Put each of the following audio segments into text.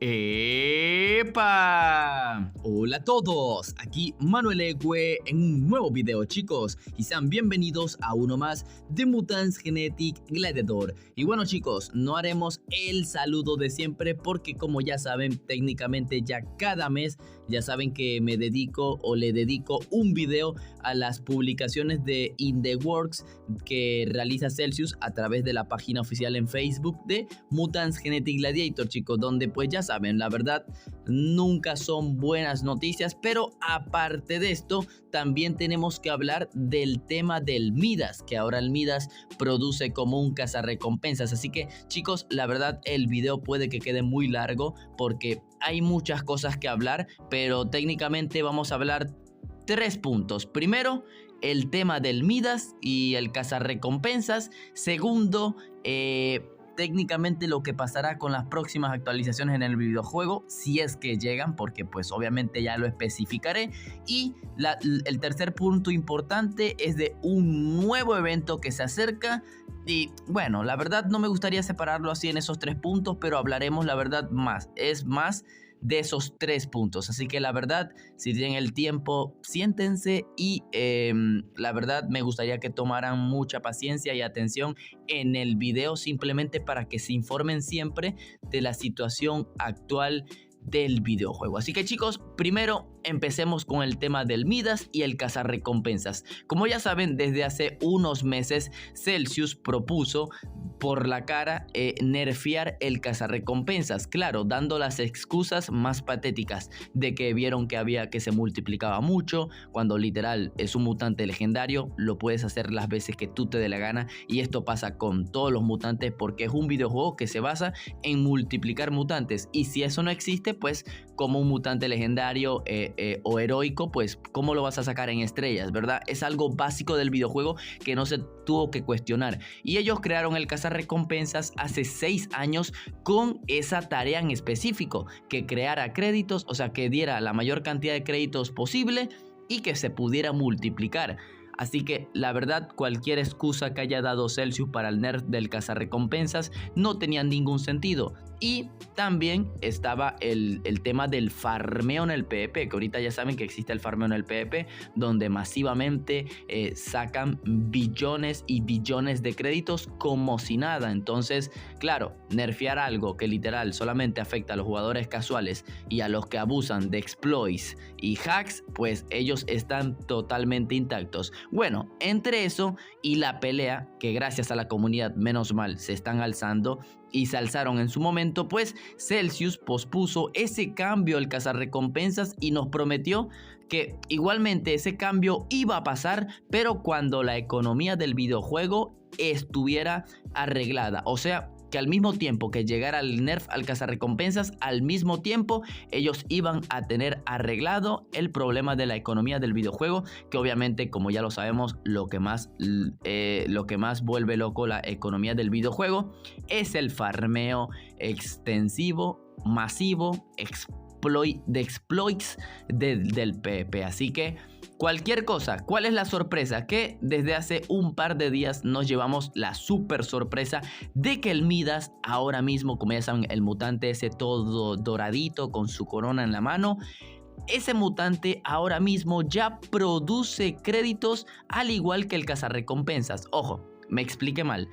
¡Epa! Hola a todos, aquí Manuel Egue en un nuevo video, chicos, y sean bienvenidos a uno más de Mutants Genetic Gladiator. Y bueno, chicos, no haremos el saludo de siempre porque, como ya saben, técnicamente ya cada mes ya saben que me dedico o le dedico un video a las publicaciones de In The Works que realiza Celsius a través de la página oficial en Facebook de Mutants Genetic Gladiator, chicos, donde pues ya saben, la verdad nunca son buenas noticias, pero aparte de esto también tenemos que hablar del tema del Midas, que ahora el Midas produce como un cazarrecompensas. Así que, chicos, la verdad el video puede que quede muy largo porque hay muchas cosas que hablar, pero técnicamente vamos a hablar tres puntos. Primero, el tema del Midas y el cazarrecompensas. Segundo, técnicamente lo que pasará con las próximas actualizaciones en el videojuego, si es que llegan, porque pues obviamente ya lo especificaré. Y el tercer punto importante es de un nuevo evento que se acerca. Y bueno, la verdad no me gustaría separarlo así en esos tres puntos, pero hablaremos la verdad más de esos tres puntos. Así que la verdad, si tienen el tiempo, siéntense y la verdad me gustaría que tomaran mucha paciencia y atención en el video, simplemente para que se informen siempre de la situación actual del videojuego. Así que, chicos, primero empecemos con el tema del Midas y el cazarrecompensas. Como ya saben, desde hace unos meses Celsius propuso por la cara nerfear el cazarrecompensas, claro, dando las excusas más patéticas de que vieron que se multiplicaba mucho, cuando literal es un mutante legendario, lo puedes hacer las veces que tú te dé la gana, y esto pasa con todos los mutantes porque es un videojuego que se basa en multiplicar mutantes, y si eso no existe, pues como un mutante legendario o heroico, pues cómo lo vas a sacar en estrellas, ¿verdad? Es algo básico del videojuego que no se tuvo que cuestionar, y ellos crearon el cazarrecompensas hace 6 años con esa tarea en específico, que creara créditos, o sea, que diera la mayor cantidad de créditos posible y que se pudiera multiplicar. Así que la verdad, cualquier excusa que haya dado Celsius para el nerf del cazarrecompensas no tenía ningún sentido. Y también estaba el tema del farmeo en el PvP, que ahorita ya saben que existe el farmeo en el PvP, donde masivamente sacan billones y billones de créditos como si nada. Entonces, claro, nerfear algo que literal solamente afecta a los jugadores casuales y a los que abusan de exploits y hacks, pues ellos están totalmente intactos. Bueno, entre eso y la pelea, que gracias a la comunidad, menos mal, se están alzando y se alzaron en su momento, pues Celsius pospuso ese cambio al cazarrecompensas y nos prometió que igualmente ese cambio iba a pasar, pero cuando la economía del videojuego estuviera arreglada. O sea, que al mismo tiempo que llegara el nerf al cazarrecompensas, al mismo tiempo ellos iban a tener arreglado el problema de la economía del videojuego, que obviamente, como ya lo sabemos, lo que más vuelve loco la economía del videojuego es el farmeo extensivo, masivo, de exploits del PvP. Así que cualquier cosa, ¿cuál es la sorpresa? Que desde hace un par de días nos llevamos la super sorpresa de que el Midas, ahora mismo, como ya saben, el mutante ese todo doradito con su corona en la mano, ese mutante ahora mismo ya produce créditos al igual que el cazarrecompensas. Ojo, me expliqué mal.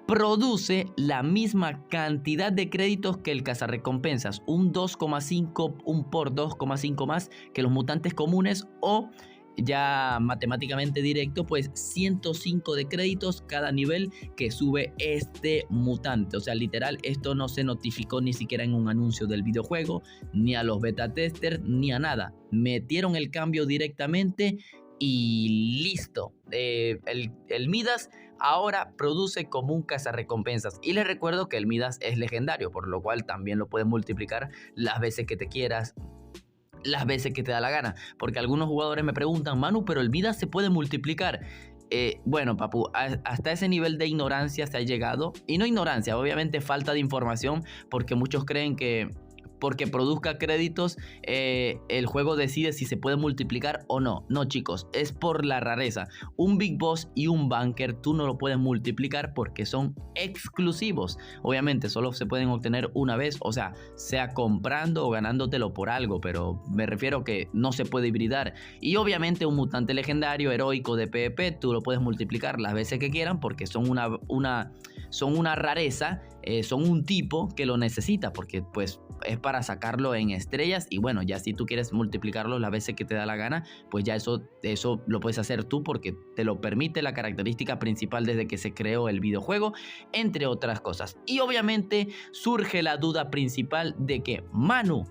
Produce la misma cantidad de créditos que el cazarrecompensas, un 2,5, un por 2,5 más que los mutantes comunes, o ya matemáticamente directo, pues 105 de créditos cada nivel que sube este mutante. O sea, literal, esto no se notificó ni siquiera en un anuncio del videojuego, ni a los beta testers, ni a nada. Metieron el cambio directamente y listo. El Midas ahora produce como un cazarrecompensas, y les recuerdo que el Midas es legendario, por lo cual también lo puedes multiplicar las veces que te quieras, las veces que te da la gana, porque algunos jugadores me preguntan: Manu, pero el Midas se puede multiplicar. Bueno, papu, hasta ese nivel de ignorancia se ha llegado, y no ignorancia, obviamente falta de información, porque muchos creen que porque produzca créditos, el juego decide si se puede multiplicar o no. No, chicos, es por la rareza. Un Big Boss y un Banker tú no lo puedes multiplicar porque son exclusivos. Obviamente solo se pueden obtener una vez, o sea comprando o ganándotelo por algo, pero me refiero que no se puede hibridar. Y obviamente un mutante legendario heroico de PvP tú lo puedes multiplicar las veces que quieran porque son una rareza, son un tipo que lo necesita porque pues es para sacarlo en estrellas. Y bueno, ya si tú quieres multiplicarlo las veces que te da la gana, pues ya eso lo puedes hacer tú porque te lo permite la característica principal desde que se creó el videojuego, entre otras cosas. Y obviamente surge la duda principal de que Manu,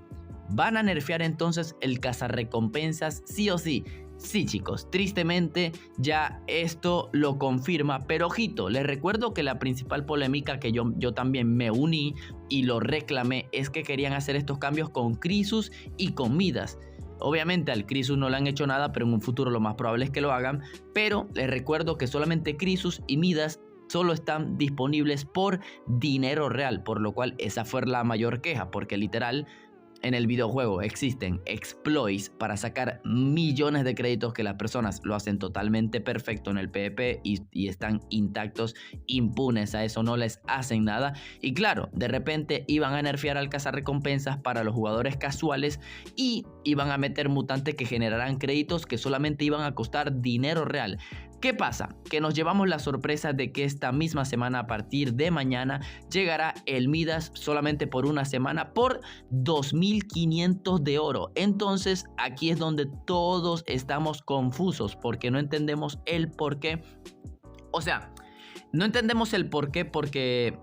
¿van a nerfear entonces el cazarrecompensas sí o sí? Sí, chicos, tristemente ya esto lo confirma, pero ojito, les recuerdo que la principal polémica que yo también me uní y lo reclamé es que querían hacer estos cambios con Crisus y con Midas. Obviamente al Crisus no le han hecho nada, pero en un futuro lo más probable es que lo hagan, pero les recuerdo que solamente Crisus y Midas solo están disponibles por dinero real, por lo cual esa fue la mayor queja, porque literal en el videojuego existen exploits para sacar millones de créditos que las personas lo hacen totalmente perfecto en el PvP y están intactos, impunes a eso, no les hacen nada. Y claro, de repente iban a nerfear al cazarrecompensas para los jugadores casuales y iban a meter mutantes que generarán créditos que solamente iban a costar dinero real. ¿Qué pasa? Que nos llevamos la sorpresa de que esta misma semana, a partir de mañana, llegará el Midas solamente por una semana por 2.500 de oro. Entonces aquí es donde todos estamos confusos porque no entendemos el por qué. O sea, no entendemos el por qué porque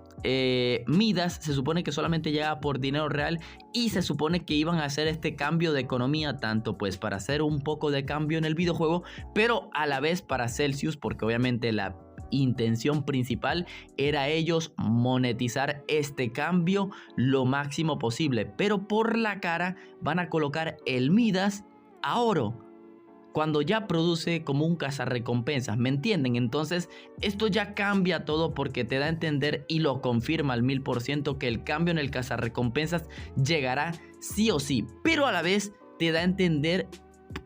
Midas se supone que solamente llega por dinero real y se supone que iban a hacer este cambio de economía tanto pues para hacer un poco de cambio en el videojuego, pero a la vez para Celsius, porque obviamente la intención principal era ellos monetizar este cambio lo máximo posible, pero por la cara van a colocar el Midas a oro cuando ya produce como un cazarrecompensas, ¿me entienden? Entonces esto ya cambia todo porque te da a entender y lo confirma al 1000% que el cambio en el cazarrecompensas llegará sí o sí, pero a la vez te da a entender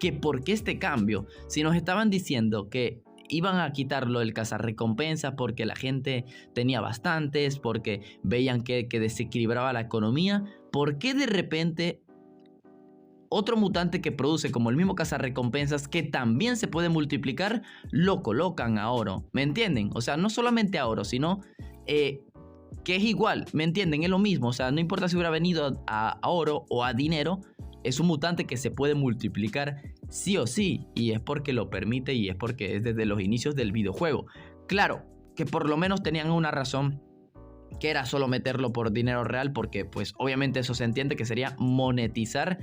que por qué este cambio, si nos estaban diciendo que iban a quitarlo el cazarrecompensas porque la gente tenía bastantes, porque veían que desequilibraba la economía, ¿por qué de repente otro mutante que produce como el mismo cazarrecompensas que también se puede multiplicar lo colocan a oro? ¿Me entienden? O sea, no solamente a oro, sino que es igual, ¿me entienden? Es lo mismo, o sea, no importa si hubiera venido a oro o a dinero, es un mutante que se puede multiplicar sí o sí, y es porque lo permite y es porque es desde los inicios del videojuego. Claro, que por lo menos tenían una razón, que era solo meterlo por dinero real, porque pues obviamente eso se entiende que sería monetizar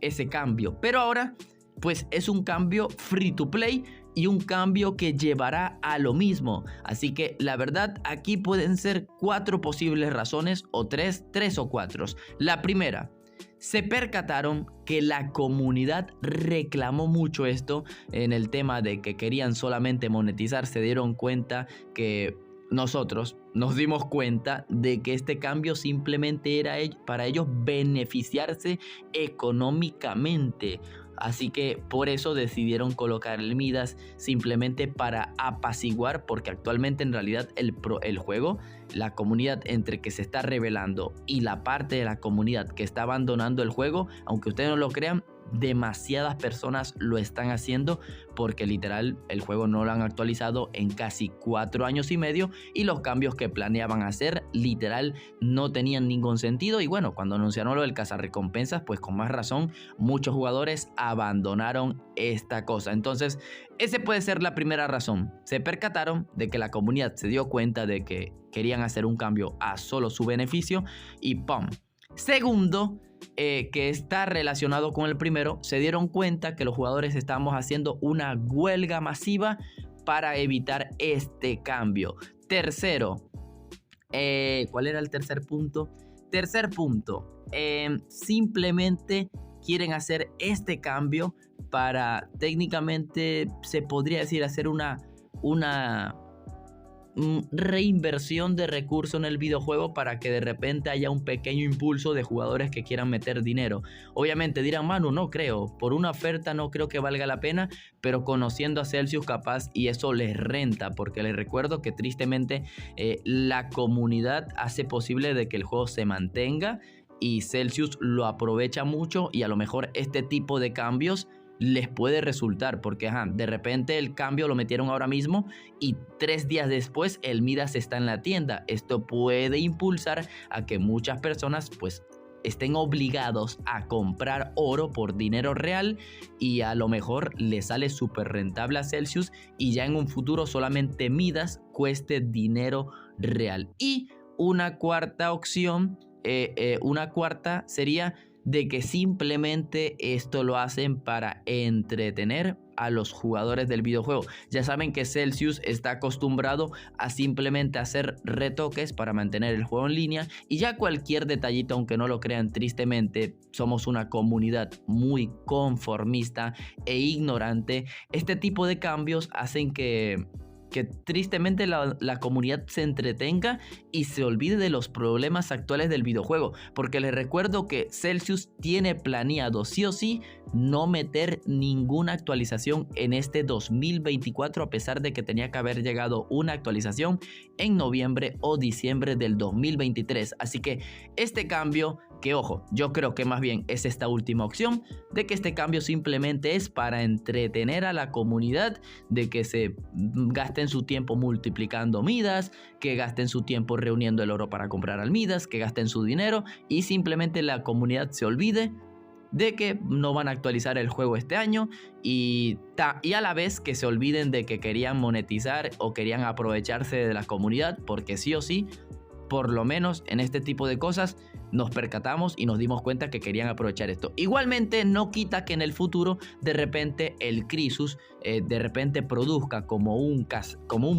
ese cambio, pero ahora pues es un cambio free to play y un cambio que llevará a lo mismo. Así que la verdad aquí pueden ser 4 posibles razones o 3 o 4. La primera, se percataron que la comunidad reclamó mucho esto en el tema de que querían solamente monetizar. Se dieron cuenta que nosotros nos dimos cuenta de que este cambio simplemente era para ellos beneficiarse económicamente. Así que por eso decidieron colocar el Midas simplemente para apaciguar, porque actualmente en realidad el juego, la comunidad entre que se está revelando y la parte de la comunidad que está abandonando el juego, aunque ustedes no lo crean, demasiadas personas lo están haciendo porque literal el juego no lo han actualizado en casi 4 años y medio y los cambios que planeaban hacer literal no tenían ningún sentido. Y bueno, cuando anunciaron lo del cazarrecompensas, pues con más razón muchos jugadores abandonaron esta cosa. Entonces ese puede ser la primera razón. Se percataron de que la comunidad se dio cuenta de que querían hacer un cambio a solo su beneficio y ¡pum! Segundo, que está relacionado con el primero, se dieron cuenta que los jugadores estábamos haciendo una huelga masiva para evitar este cambio. Tercero, ¿cuál era el tercer punto? Tercer punto, simplemente quieren hacer este cambio para técnicamente, se podría decir, hacer una reinversión de recursos en el videojuego para que de repente haya un pequeño impulso de jugadores que quieran meter dinero. Obviamente dirán, Manu, no creo, por una oferta no creo que valga la pena, pero conociendo a Celsius capaz y eso les renta, porque les recuerdo que tristemente la comunidad hace posible de que el juego se mantenga y Celsius lo aprovecha mucho y a lo mejor este tipo de cambios les puede resultar porque de repente el cambio lo metieron ahora mismo y 3 días después el Midas está en la tienda. Esto puede impulsar a que muchas personas pues estén obligados a comprar oro por dinero real y a lo mejor le sale súper rentable a Celsius y ya en un futuro solamente Midas cueste dinero real. Y una cuarta opción, una cuarta sería de que simplemente esto lo hacen para entretener a los jugadores del videojuego. Ya saben que Celsius está acostumbrado a simplemente hacer retoques para mantener el juego en línea y ya cualquier detallito, aunque no lo crean, tristemente somos una comunidad muy conformista e ignorante. Este tipo de cambios hacen que tristemente la comunidad se entretenga y se olvide de los problemas actuales del videojuego, porque les recuerdo que Celsius tiene planeado sí o sí no meter ninguna actualización en este 2024, a pesar de que tenía que haber llegado una actualización en noviembre o diciembre del 2023. Así que este cambio, que ojo, yo creo que más bien es esta última opción, de que este cambio simplemente es para entretener a la comunidad, de que se gasten su tiempo multiplicando Midas, que gasten su tiempo reuniendo el oro para comprar al Midas, que gasten su dinero y simplemente la comunidad se olvide de que no van a actualizar el juego este año y a la vez que se olviden de que querían monetizar o querían aprovecharse de la comunidad, porque sí o sí, por lo menos en este tipo de cosas nos percatamos y nos dimos cuenta que querían aprovechar esto. Igualmente no quita que en el futuro de repente el Crisus de repente produzca como un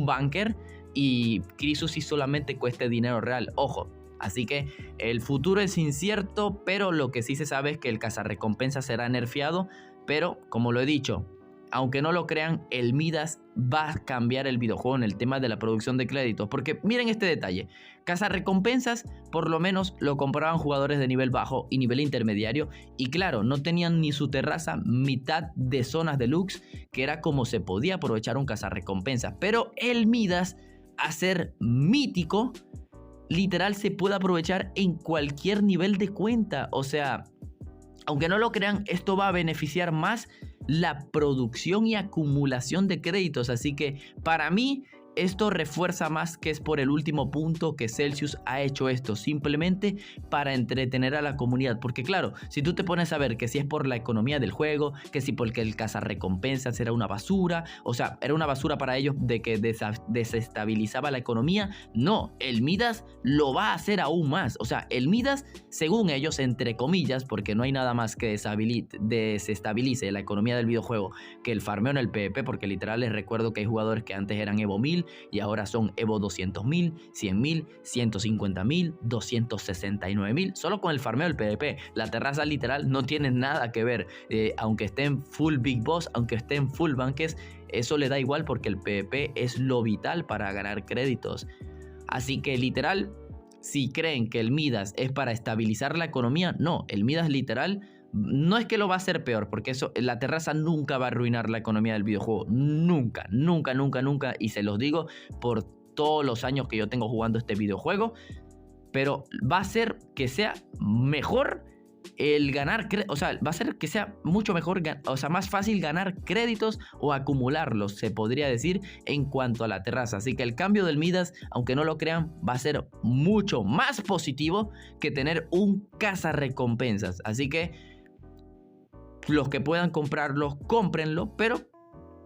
bunker y Crisus sí solamente cueste dinero real. Ojo. Así que el futuro es incierto, pero lo que sí se sabe es que el cazarrecompensa será nerfeado. Pero como lo he dicho, aunque no lo crean, el Midas va a cambiar el videojuego en el tema de la producción de créditos. Porque miren este detalle, cazarrecompensas por lo menos lo compraban jugadores de nivel bajo y nivel intermediario. Y claro, no tenían ni su terraza, mitad de zonas deluxe, que era como se podía aprovechar un cazarrecompensas. Pero el Midas, a ser mítico, literal se puede aprovechar en cualquier nivel de cuenta. O sea, aunque no lo crean, esto va a beneficiar más la producción y acumulación de créditos. Así que para mí esto refuerza más que es por el último punto que Celsius ha hecho esto, simplemente para entretener a la comunidad. Porque claro, si tú te pones a ver que si es por la economía del juego, que si porque el cazarrecompensas era una basura, o sea, era una basura para ellos de que desestabilizaba la economía, no, el Midas lo va a hacer aún más. O sea, el Midas, según ellos, entre comillas, porque no hay nada más que desestabilice la economía del videojuego que el farmeo en el PvP, porque literal les recuerdo que hay jugadores que antes eran Evo 1000 y ahora son Evo 200.000, 100.000, 150.000, 269.000, solo con el farmeo del PvP. La terraza literal no tiene nada que ver, aunque esté en full Big Boss, aunque esté en full Banques, eso le da igual porque el PvP es lo vital para ganar créditos. Así que literal, si creen que el Midas es para estabilizar la economía, no, el Midas literal no es que lo va a hacer peor, porque eso, la terraza nunca va a arruinar la economía del videojuego. Nunca, nunca, nunca, nunca. Y se los digo por todos los años que yo tengo jugando este videojuego. Pero va a hacer que sea mejor el ganar, o sea, va a hacer que sea mucho mejor, o sea, más fácil ganar créditos o acumularlos, se podría decir, en cuanto a la terraza. Así que el cambio del Midas, aunque no lo crean, va a ser mucho más positivo que tener un cazarrecompensas. Así que los que puedan comprarlo, cómprenlo, pero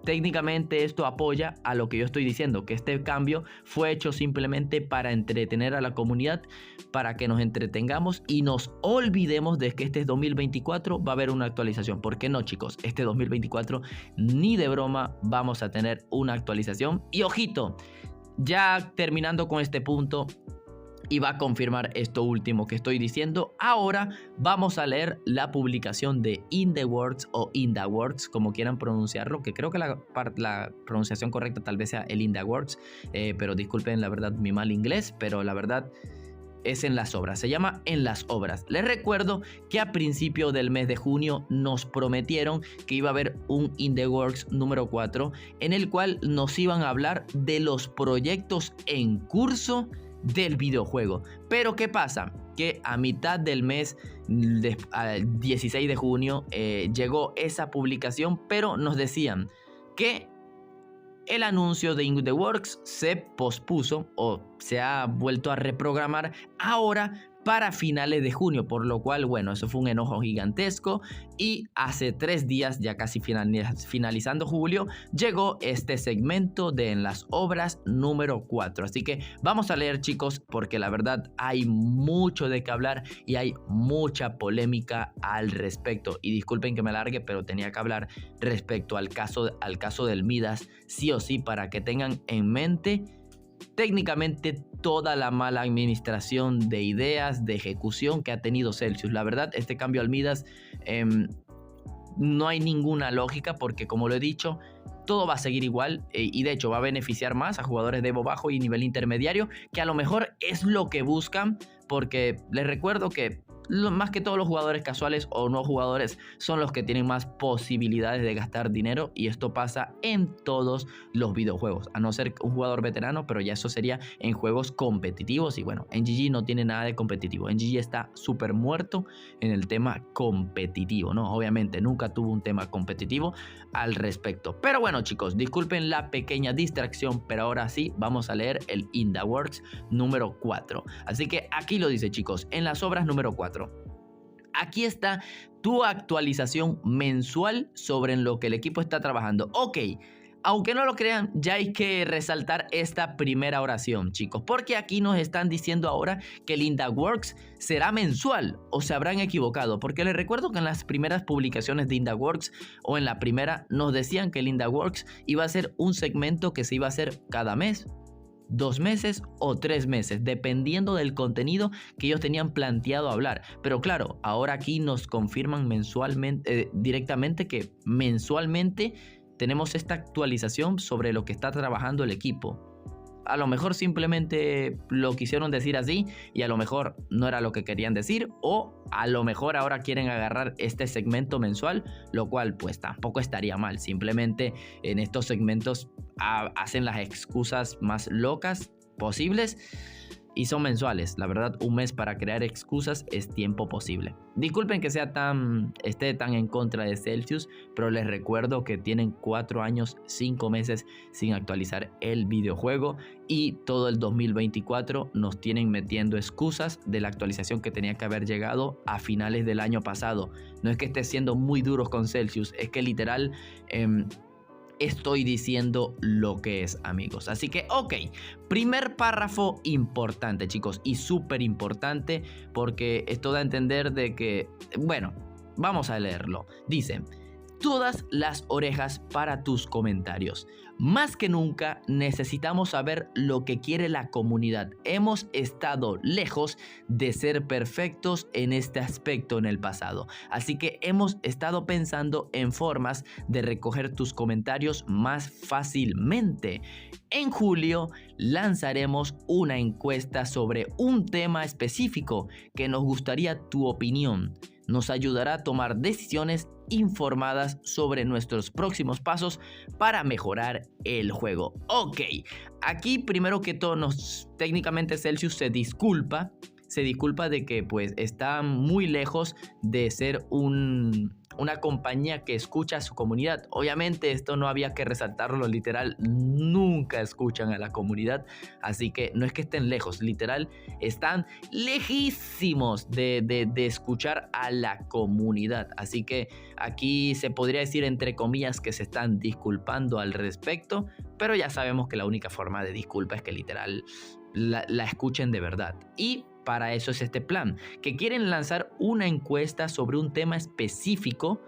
técnicamente esto apoya a lo que yo estoy diciendo, que este cambio fue hecho simplemente para entretener a la comunidad, para que nos entretengamos y nos olvidemos de que este 2024 va a haber una actualización. ¿Por qué no, chicos? Este 2024 ni de broma vamos a tener una actualización. Y ojito, ya terminando con este punto, y va a confirmar esto último que estoy diciendo. Ahora vamos a leer la publicación de In The Works o In The Works, como quieran pronunciarlo, que creo que la pronunciación correcta tal vez sea el In The Works, pero disculpen la verdad mi mal inglés, pero la verdad es En las Obras, se llama En las Obras. Les recuerdo que a principio del mes de junio nos prometieron que iba a haber un In The Works número 4, en el cual nos iban a hablar de los proyectos en curso del videojuego. Pero ¿qué pasa? Que a mitad del mes, al 16 de junio, llegó esa publicación, pero nos decían que el anuncio de In The Works se pospuso o se ha vuelto a reprogramar ahora para finales de junio, por lo cual, bueno, eso fue un enojo gigantesco y hace 3 días, ya casi finalizando julio, llegó este segmento de En las Obras número 4. Así que vamos a leer, chicos, porque la verdad hay mucho de qué hablar y hay mucha polémica al respecto. Y disculpen que me alargue, pero tenía que hablar respecto al caso del Midas, sí o sí, para que tengan en mente técnicamente toda la mala administración de ideas, de ejecución que ha tenido Celsius. La verdad, este cambio al Midas no hay ninguna lógica porque, como lo he dicho, todo va a seguir igual y de hecho va a beneficiar más a jugadores de Evo bajo y nivel intermediario, que a lo mejor es lo que buscan, porque les recuerdo que más que todos los jugadores casuales o no jugadores son los que tienen más posibilidades de gastar dinero, y esto pasa en todos los videojuegos, a no ser un jugador veterano, pero ya eso sería en juegos competitivos. Y bueno, en GG no tiene nada de competitivo, en GG está súper muerto en el tema competitivo, ¿no? Obviamente nunca tuvo un tema competitivo al respecto. Pero bueno, chicos, disculpen la pequeña distracción, pero ahora sí vamos a leer el In The Works número 4. Así que aquí lo dice, chicos, En las Obras número 4. Aquí está tu actualización mensual sobre en lo que el equipo está trabajando. Ok, aunque no lo crean, ya hay que resaltar esta primera oración, chicos, porque aquí nos están diciendo ahora que el In The Works será mensual, o se habrán equivocado, porque les recuerdo que en las primeras publicaciones de In The Works, o en la primera, nos decían que el In The Works iba a ser un segmento que se iba a hacer cada mes, 2 meses o 3 meses, dependiendo del contenido que ellos tenían planteado hablar. Pero claro, ahora aquí nos confirman mensualmente, directamente, que mensualmente tenemos esta actualización sobre lo que está trabajando el equipo. A lo mejor simplemente lo quisieron decir así y a lo mejor no era lo que querían decir, o a lo mejor ahora quieren agarrar este segmento mensual, lo cual pues tampoco estaría mal. Simplemente en estos segmentos hacen las excusas más locas posibles y son mensuales. La verdad, un mes para crear excusas es tiempo posible. Disculpen que esté tan en contra de Celsius, pero les recuerdo que tienen 4 años, 5 meses sin actualizar el videojuego, y todo el 2024 nos tienen metiendo excusas de la actualización que tenía que haber llegado a finales del año pasado. No es que esté siendo muy duros con Celsius, es que literal estoy diciendo lo que es, amigos. Así que, ok, primer párrafo importante, chicos, y súper importante, porque esto da a entender de que, bueno, vamos a leerlo. Dice: todas las orejas para tus comentarios. Más que nunca necesitamos saber lo que quiere la comunidad. Hemos estado lejos de ser perfectos en este aspecto en el pasado, así que hemos estado pensando en formas de recoger tus comentarios más fácilmente. En julio lanzaremos una encuesta sobre un tema específico que nos gustaría tu opinión. Nos ayudará a tomar decisiones informadas sobre nuestros próximos pasos para mejorar el juego. Ok, aquí primero que todo técnicamente Celsius se disculpa de que pues está muy lejos de ser una compañía que escucha a su comunidad. Obviamente esto no había que resaltarlo, literal, nunca escuchan a la comunidad, así que no es que estén lejos, literal, están lejísimos de escuchar a la comunidad. Así que aquí se podría decir entre comillas que se están disculpando al respecto, pero ya sabemos que la única forma de disculpa es que literal la escuchen de verdad. Y para eso es este plan, que quieren lanzar una encuesta sobre un tema específico,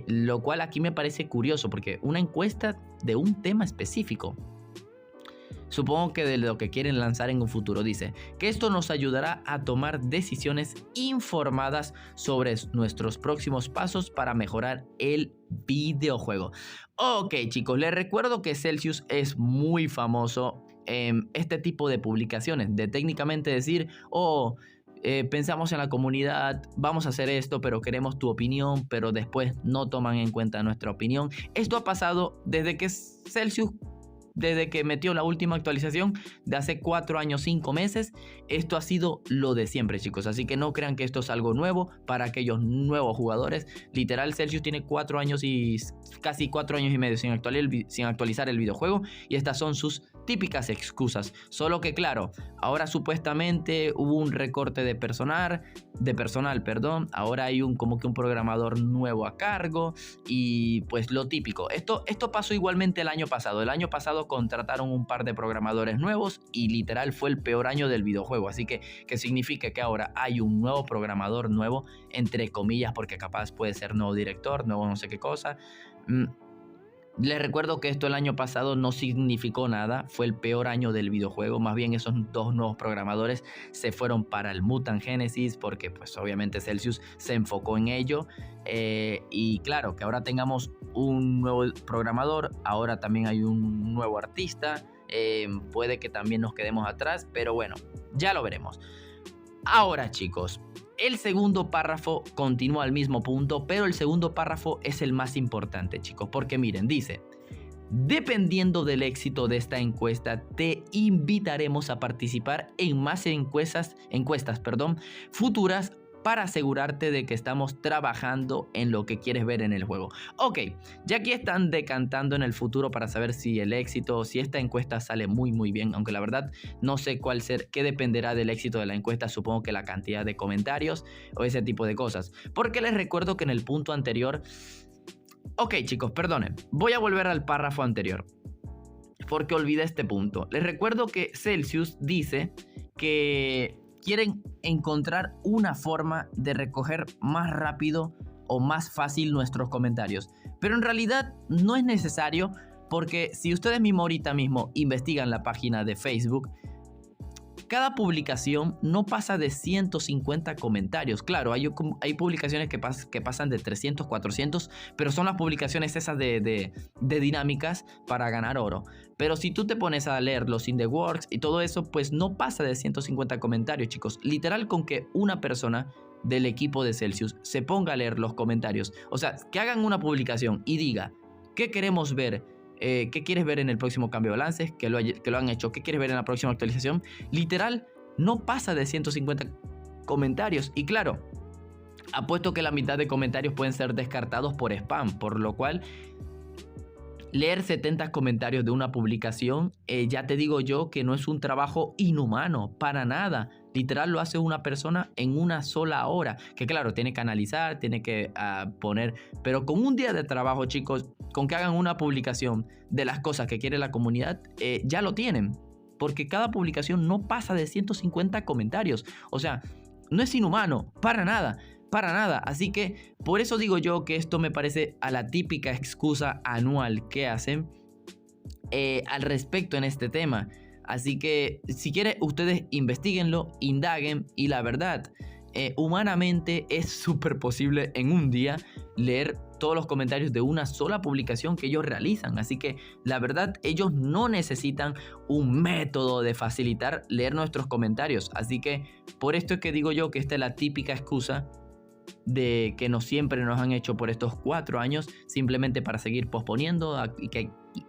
lo cual aquí me parece curioso, porque una encuesta de un tema específico. supongo que de lo que quieren lanzar en un futuro. Dice que esto nos ayudará a tomar decisiones informadas sobre nuestros próximos pasos para mejorar el videojuego. Ok, chicos, les recuerdo que Celsius es muy famoso en este tipo de publicaciones, de técnicamente decir, pensamos en la comunidad, vamos a hacer esto, pero queremos tu opinión, pero después no toman en cuenta nuestra opinión. Esto ha pasado desde que Celsius, desde que metió la última actualización de hace 4 años, 5 meses. Esto ha sido lo de siempre, chicos. Así que no crean que esto es algo nuevo para aquellos nuevos jugadores. Literal, Celsius tiene 4 años y casi 4 años y medio sin actualizar el videojuego. Y estas son sus típicas excusas. Solo que claro, ahora supuestamente hubo un recorte de personal, perdón. Ahora hay como que un programador nuevo a cargo. Y pues lo típico. Esto pasó igualmente el año pasado. El año pasado contrataron un par de programadores nuevos y literal fue el peor año del videojuego. Así que significa que ahora hay un nuevo programador nuevo, entre comillas, porque capaz puede ser nuevo director, nuevo no sé qué cosa. Les recuerdo que esto el año pasado no significó nada, fue el peor año del videojuego. Más bien esos 2 nuevos programadores se fueron para el Mutant Genesis porque pues obviamente Celsius se enfocó en ello. Y claro, que ahora tengamos un nuevo programador, ahora también hay un nuevo artista. Puede que también nos quedemos atrás, pero bueno, ya lo veremos. Ahora, chicos, el segundo párrafo continúa al mismo punto, pero el segundo párrafo es el más importante, chicos, porque miren, dice: dependiendo del éxito de esta encuesta, te invitaremos a participar en más encuestas futuras para asegurarte de que estamos trabajando en lo que quieres ver en el juego. Ok, ya aquí están decantando en el futuro para saber si el éxito, si esta encuesta sale muy bien, aunque la verdad no sé qué dependerá del éxito de la encuesta. Supongo que la cantidad de comentarios o ese tipo de cosas, porque les recuerdo que en el punto anterior... Ok, chicos, perdonen, voy a volver al párrafo anterior porque olvidé este punto. Les recuerdo que Celsius dice que quieren encontrar una forma de recoger más rápido o más fácil nuestros comentarios. Pero en realidad no es necesario, porque si ustedes mismos ahorita mismo investigan la página de Facebook, cada publicación no pasa de 150 comentarios. Claro, hay publicaciones que pasan de 300, 400, pero son las publicaciones esas de dinámicas para ganar oro. Pero si tú te pones a leer los in the works y todo eso, pues no pasa de 150 comentarios, chicos. Literal, con que una persona del equipo de Celsius se ponga a leer los comentarios, o sea, que hagan una publicación y diga: ¿qué queremos ver? ¿Qué quieres ver en el próximo cambio de balances? Que lo han hecho. ¿Qué quieres ver en la próxima actualización? Literal, no pasa de 150 comentarios. Y claro, apuesto que la mitad de comentarios pueden ser descartados por spam, por lo cual leer 70 comentarios de una publicación, ya te digo yo que no es un trabajo inhumano, para nada. Literal lo hace una persona en una sola hora, que claro, tiene que analizar, tiene que poner, pero con un día de trabajo, chicos, con que hagan una publicación de las cosas que quiere la comunidad, ya lo tienen, porque cada publicación no pasa de 150 comentarios. O sea, no es inhumano, para nada. Para nada, así que por eso digo yo que esto me parece a la típica excusa anual que hacen al respecto en este tema. Así que si quieren ustedes investiguenlo, indaguen, y la verdad, humanamente es súper posible en un día leer todos los comentarios de una sola publicación que ellos realizan. Así que la verdad, ellos no necesitan un método de facilitar leer nuestros comentarios. Así que por esto es que digo yo que esta es la típica excusa de que no siempre nos han hecho por estos 4 años, simplemente para seguir posponiendo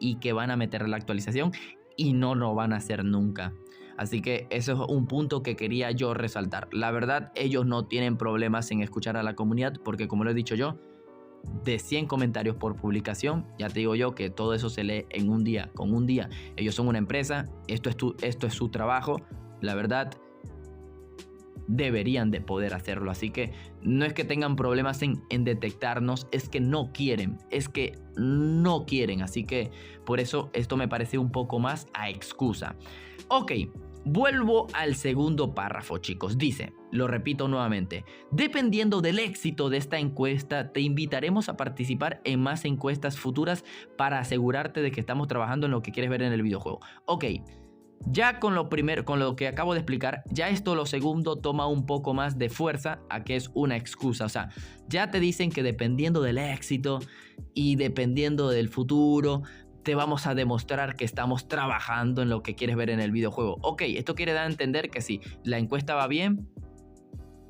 y que van a meter la actualización y no lo van a hacer nunca. Así que eso es un punto que quería yo resaltar. La verdad, ellos no tienen problemas en escuchar a la comunidad, porque como lo he dicho yo, de 100 comentarios por publicación, ya te digo yo que todo eso se lee en un día, con un día. Ellos son una empresa, esto es su trabajo. La verdad, deberían de poder hacerlo. Así que no es que tengan problemas en detectarnos, es que no quieren, así que por eso esto me parece un poco más a excusa. Ok, vuelvo al segundo párrafo, chicos. Dice, lo repito nuevamente: dependiendo del éxito de esta encuesta, te invitaremos a participar en más encuestas futuras para asegurarte de que estamos trabajando en lo que quieres ver en el videojuego. Ok, Ya con lo primero, con lo que acabo de explicar, ya esto lo segundo toma un poco más de fuerza a que es una excusa. O sea, ya te dicen que dependiendo del éxito y dependiendo del futuro, te vamos a demostrar que estamos trabajando en lo que quieres ver en el videojuego. Ok, esto quiere dar a entender que si la encuesta va bien,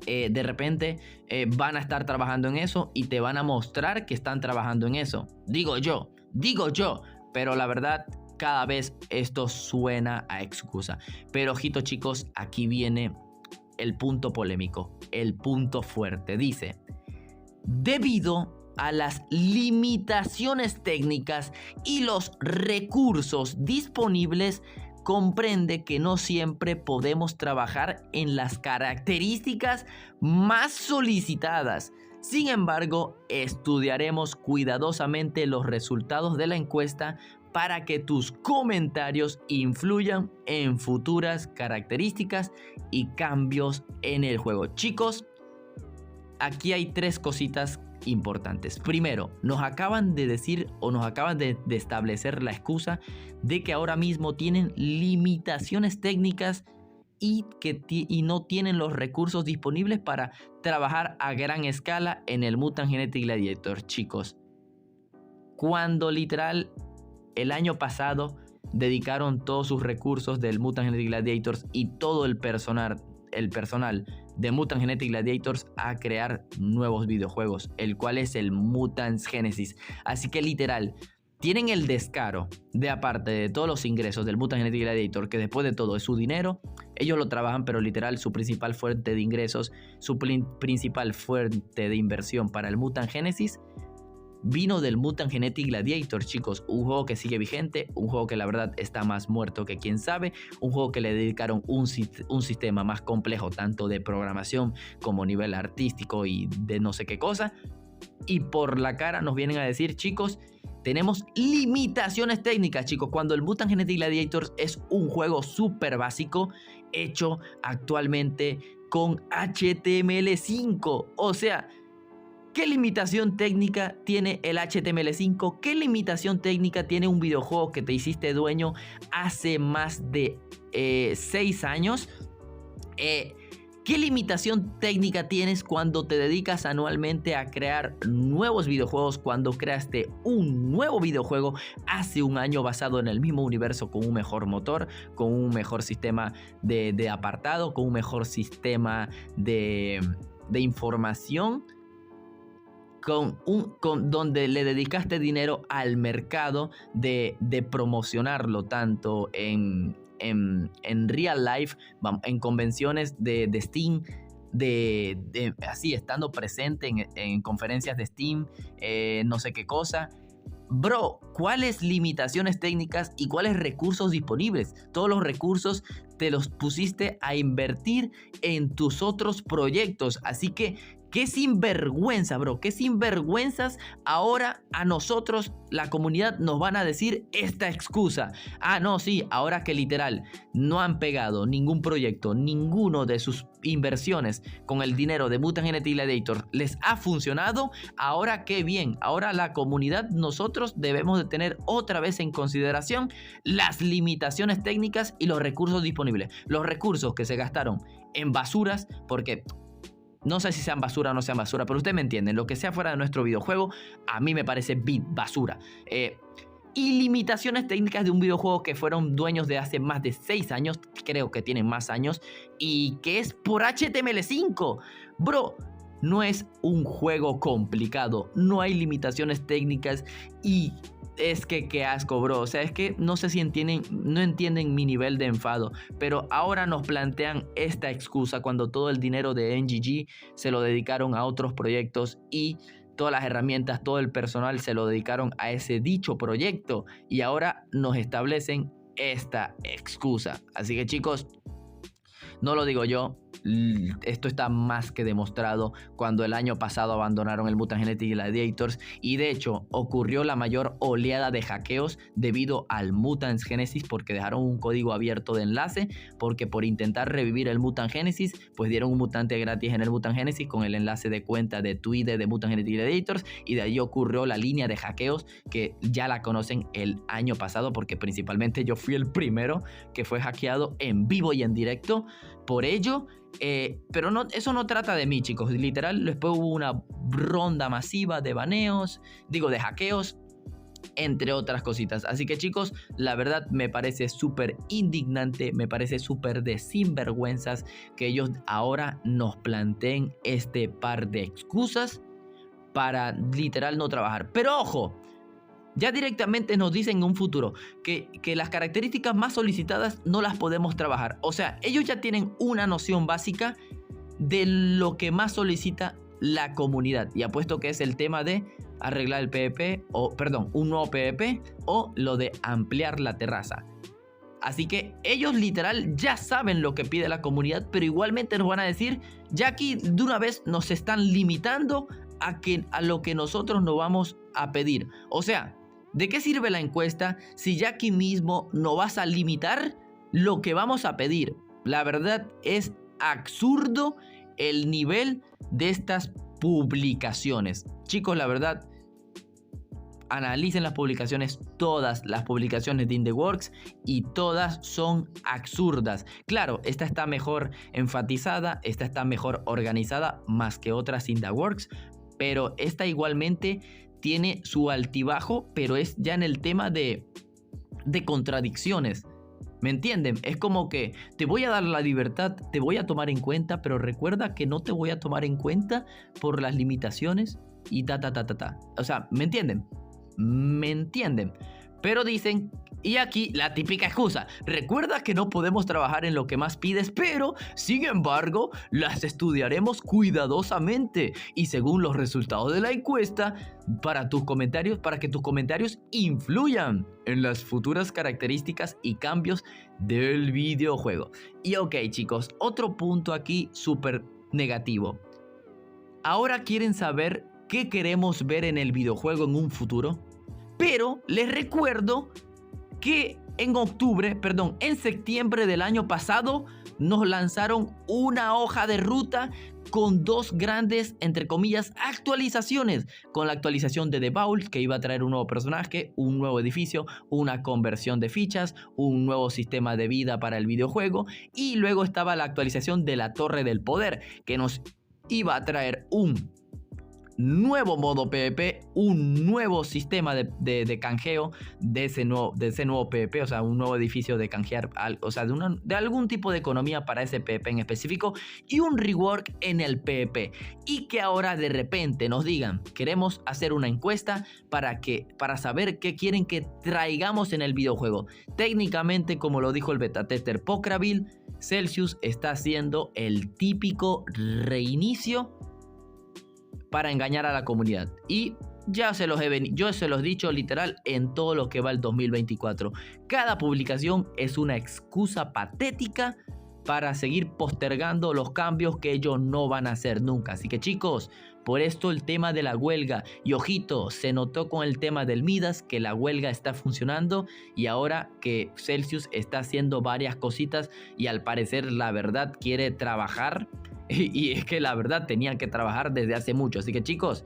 de repente van a estar trabajando en eso y te van a mostrar que están trabajando en eso. Digo yo, pero la verdad cada vez esto suena a excusa. Pero ojito chicos, aquí viene el punto polémico, el punto fuerte. Dice, debido a las limitaciones técnicas y los recursos disponibles, comprende que no siempre podemos trabajar en las características más solicitadas. Sin embargo, estudiaremos cuidadosamente los resultados de la encuesta para que tus comentarios influyan en futuras características y cambios en el juego. Chicos, aquí hay 3 cositas importantes. Primero, nos acaban de decir o nos acaban de establecer la excusa de que ahora mismo tienen limitaciones técnicas y no tienen los recursos disponibles para trabajar a gran escala en el Mutant Genetic Gladiator. Chicos, cuando literal el año pasado dedicaron todos sus recursos del Mutant Genetic Gladiators y todo el personal de Mutant Genetic Gladiators a crear nuevos videojuegos, el cual es el Mutant Genesis. Así que literal, tienen el descaro de, aparte de todos los ingresos del Mutant Genetic Gladiator, que después de todo es su dinero, ellos lo trabajan, pero literal su principal fuente de ingresos, su principal fuente de inversión para el Mutant Genesis vino del Mutant Genetic Gladiator, chicos. Un juego que sigue vigente, un juego que la verdad está más muerto que quién sabe, un juego que le dedicaron un sistema más complejo, tanto de programación como nivel artístico y de no sé qué cosa. Y por la cara nos vienen a decir, chicos, tenemos limitaciones técnicas, chicos, cuando el Mutant Genetic Gladiator es un juego súper básico, hecho actualmente con HTML5. O sea, ¿qué limitación técnica tiene el HTML5? ¿Qué limitación técnica tiene un videojuego que te hiciste dueño hace más de 6 años? ¿Qué limitación técnica tienes cuando te dedicas anualmente a crear nuevos videojuegos? Cuando creaste un nuevo videojuego hace un año basado en el mismo universo, con un mejor motor, con un mejor sistema de apartado, con un mejor sistema de información, donde le dedicaste dinero al mercado de promocionarlo tanto en real life, en convenciones de Steam, así estando presente en conferencias de Steam, no sé qué cosa. Bro, ¿cuáles limitaciones técnicas y cuáles recursos disponibles? Todos los recursos te los pusiste a invertir en tus otros proyectos. Así que qué sinvergüenza, bro. Qué sinvergüenzas ahora a nosotros, la comunidad, nos van a decir esta excusa. Ah, no, sí, ahora que literal no han pegado ningún proyecto, ninguno de sus inversiones con el dinero de Mutant Genetic Gladiator les ha funcionado. Ahora qué bien, ahora la comunidad, nosotros debemos de tener otra vez en consideración las limitaciones técnicas y los recursos disponibles. Los recursos que se gastaron en basuras, porque no sé si sean basura o no sean basura, pero ustedes me entienden. Lo que sea fuera de nuestro videojuego, a mí me parece basura. Y limitaciones técnicas de un videojuego que fueron dueños de hace más de 6 años, creo que tienen más años, y que es por HTML5. Bro, no es un juego complicado, no hay limitaciones técnicas y es que qué asco, bro. O sea, es que no sé si no entienden mi nivel de enfado, pero ahora nos plantean esta excusa cuando todo el dinero de NGG se lo dedicaron a otros proyectos y todas las herramientas, todo el personal se lo dedicaron a ese dicho proyecto, y ahora nos establecen esta excusa. Así que chicos, no lo digo yo, Esto está más que demostrado cuando el año pasado abandonaron el Mutant Genetic Gladiators y de hecho ocurrió la mayor oleada de hackeos debido al Mutant Genesis porque dejaron un código abierto de enlace, porque por intentar revivir el Mutant Genesis pues dieron un mutante gratis en el Mutant Genesis con el enlace de cuenta de Twitter de Mutant Genetic Gladiators, y de ahí ocurrió la línea de hackeos que ya la conocen el año pasado, porque principalmente yo fui el primero que fue hackeado en vivo y en directo por ello. Pero no, eso no trata de mí, chicos. Literal, después hubo una ronda masiva de baneos, de hackeos, entre otras cositas. Así que, chicos, la verdad me parece súper indignante, me parece súper de sinvergüenzas que ellos ahora nos planteen este par de excusas para literal no trabajar. Pero ojo, ya directamente nos dicen en un futuro que las características más solicitadas no las podemos trabajar. O sea, ellos ya tienen una noción básica de lo que más solicita la comunidad. Y apuesto que es el tema de arreglar el PvP, un nuevo PvP o lo de ampliar la terraza. Así que ellos literal ya saben lo que pide la comunidad, pero igualmente nos van a decir, ya aquí de una vez nos están limitando a lo que nosotros nos vamos a pedir. O sea, ¿de qué sirve la encuesta si ya aquí mismo no vas a limitar lo que vamos a pedir? La verdad es absurdo el nivel de estas publicaciones. Chicos, la verdad, analicen las publicaciones, todas las publicaciones de IndieWorks, y todas son absurdas. Claro, esta está mejor enfatizada, esta está mejor organizada más que otras IndieWorks, pero esta igualmente tiene su altibajo, pero es ya en el tema de contradicciones. ¿Me entienden? Es como que te voy a dar la libertad, te voy a tomar en cuenta, pero recuerda que no te voy a tomar en cuenta por las limitaciones y O sea, ¿me entienden? ¿Me entienden? Pero dicen, y aquí la típica excusa, recuerda que no podemos trabajar en lo que más pides, pero sin embargo las estudiaremos cuidadosamente y según los resultados de la encuesta para que tus comentarios influyan en las futuras características y cambios del videojuego. Y ok, chicos, otro punto aquí súper negativo. Ahora quieren saber qué queremos ver en el videojuego en un futuro. Pero les recuerdo que en septiembre del año pasado nos lanzaron una hoja de ruta con dos grandes, entre comillas, actualizaciones. Con la actualización de The Vault, que iba a traer un nuevo personaje, un nuevo edificio, una conversión de fichas, un nuevo sistema de vida para el videojuego. Y luego estaba la actualización de la Torre del Poder, que nos iba a traer un nuevo modo PvP, un nuevo sistema de canjeo de ese nuevo PvP, o sea, un nuevo edificio de canjear, o sea, de algún tipo de economía para ese PvP en específico, y un rework en el PvP. Y que ahora de repente nos digan, queremos hacer una encuesta para saber qué quieren que traigamos en el videojuego. Técnicamente, como lo dijo el beta tester Pokraville, Celsius está haciendo el típico reinicio para engañar a la comunidad. Y yo se los he dicho literal en todo lo que va el 2024. Cada publicación es una excusa patética para seguir postergando los cambios que ellos no van a hacer nunca. Así que, chicos, por esto el tema de la huelga. Y ojito, se notó con el tema del Midas que la huelga está funcionando. Y ahora que Celsius está haciendo varias cositas y al parecer la verdad quiere trabajar. Y es que la verdad tenían que trabajar desde hace mucho. Así que, chicos,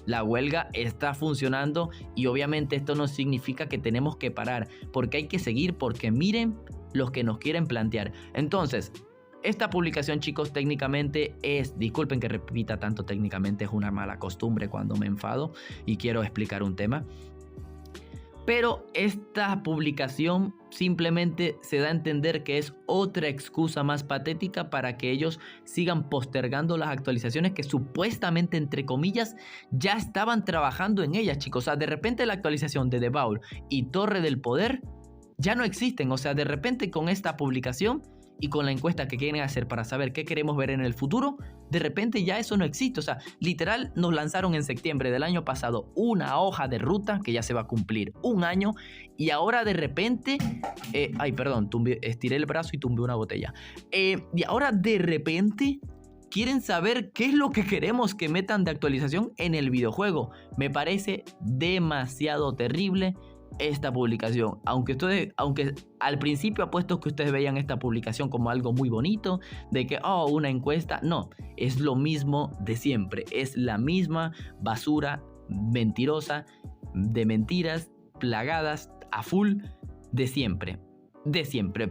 la huelga está funcionando y obviamente esto no significa que tenemos que parar, porque hay que seguir, porque miren los que nos quieren plantear. Entonces, esta publicación, chicos, técnicamente disculpen que repita tanto técnicamente, es una mala costumbre cuando me enfado y quiero explicar un tema. Pero esta publicación simplemente se da a entender que es otra excusa más patética para que ellos sigan postergando las actualizaciones que supuestamente, entre comillas, ya estaban trabajando en ellas, chicos. O sea, de repente la actualización de The Vault y Torre del Poder ya no existen. O sea, de repente con esta publicación y con la encuesta que quieren hacer para saber qué queremos ver en el futuro, de repente ya eso no existe. O sea, literal nos lanzaron en septiembre del año pasado una hoja de ruta que ya se va a cumplir un año y ahora de repente, estiré el brazo y tumbé una botella. Y ahora de repente quieren saber qué es lo que queremos que metan de actualización en el videojuego. Me parece demasiado terrible esta publicación, aunque al principio apuesto que ustedes veían esta publicación como algo muy bonito, de que una encuesta. No, es lo mismo de siempre, es la misma basura mentirosa, de mentiras plagadas a full de siempre.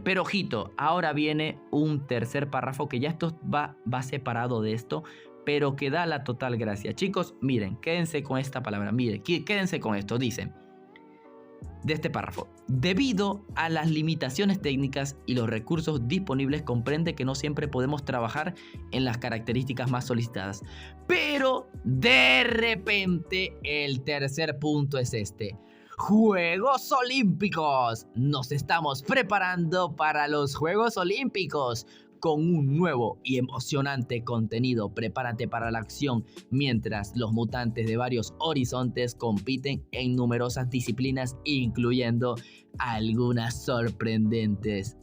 Pero ojito, ahora viene un tercer párrafo que ya esto va separado de esto, pero que da la total gracia. Chicos, miren, quédense con esta palabra, miren, quédense con esto. Dicen de este párrafo: debido a las limitaciones técnicas y los recursos disponibles, comprende que no siempre podemos trabajar en las características más solicitadas. Pero de repente el tercer punto es este: Juegos Olímpicos. Nos estamos preparando para los Juegos Olímpicos con un nuevo y emocionante contenido. Prepárate para la acción mientras los mutantes de varios horizontes compiten en numerosas disciplinas, incluyendo algunas sorprendentes.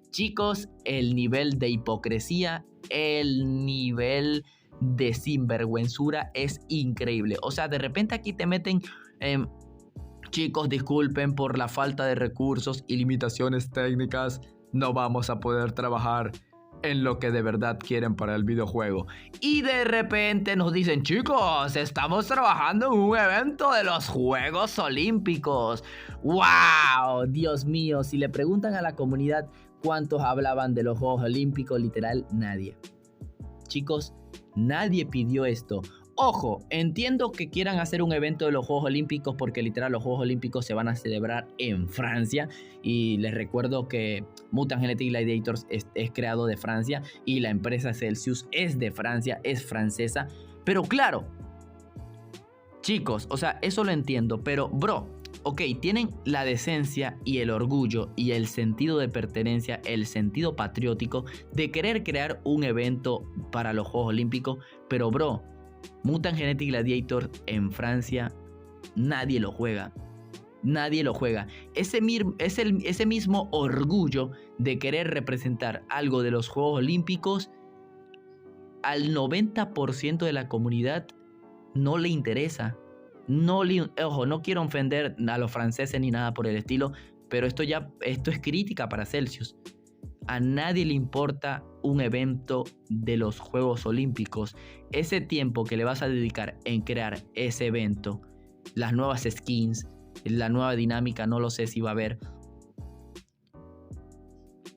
Chicos, el nivel de hipocresía, el nivel de sinvergüenzura es increíble. O sea, de repente aquí te meten... chicos, disculpen por la falta de recursos y limitaciones técnicas. No vamos a poder trabajar en lo que de verdad quieren para el videojuego. Y de repente nos dicen: chicos, estamos trabajando en un evento de los Juegos Olímpicos. ¡Wow! Dios mío, si le preguntan a la comunidad cuántos hablaban de los Juegos Olímpicos, literal, nadie. Chicos, nadie pidió esto. Ojo, entiendo que quieran hacer un evento de los Juegos Olímpicos porque literal los Juegos Olímpicos se van a celebrar en Francia. Y les recuerdo que Mutant Genetic Gladiators es creado de Francia y la empresa Celsius es de Francia, es francesa. Pero claro, chicos, o sea, eso lo entiendo, pero bro, ok, tienen la decencia y el orgullo y el sentido de pertenencia, el sentido patriótico de querer crear un evento para los Juegos Olímpicos, pero bro, Mutant Genetic Gladiator en Francia, nadie lo juega. Nadie lo juega. Ese mismo orgullo de querer representar algo de los Juegos Olímpicos, al 90% de la comunidad no le interesa. Ojo, no quiero ofender a los franceses ni nada por el estilo, pero esto es crítica para Celsius. A nadie le importa un evento de los Juegos Olímpicos. Ese tiempo que le vas a dedicar en crear ese evento, las nuevas skins, la nueva dinámica, no lo sé si va a haber.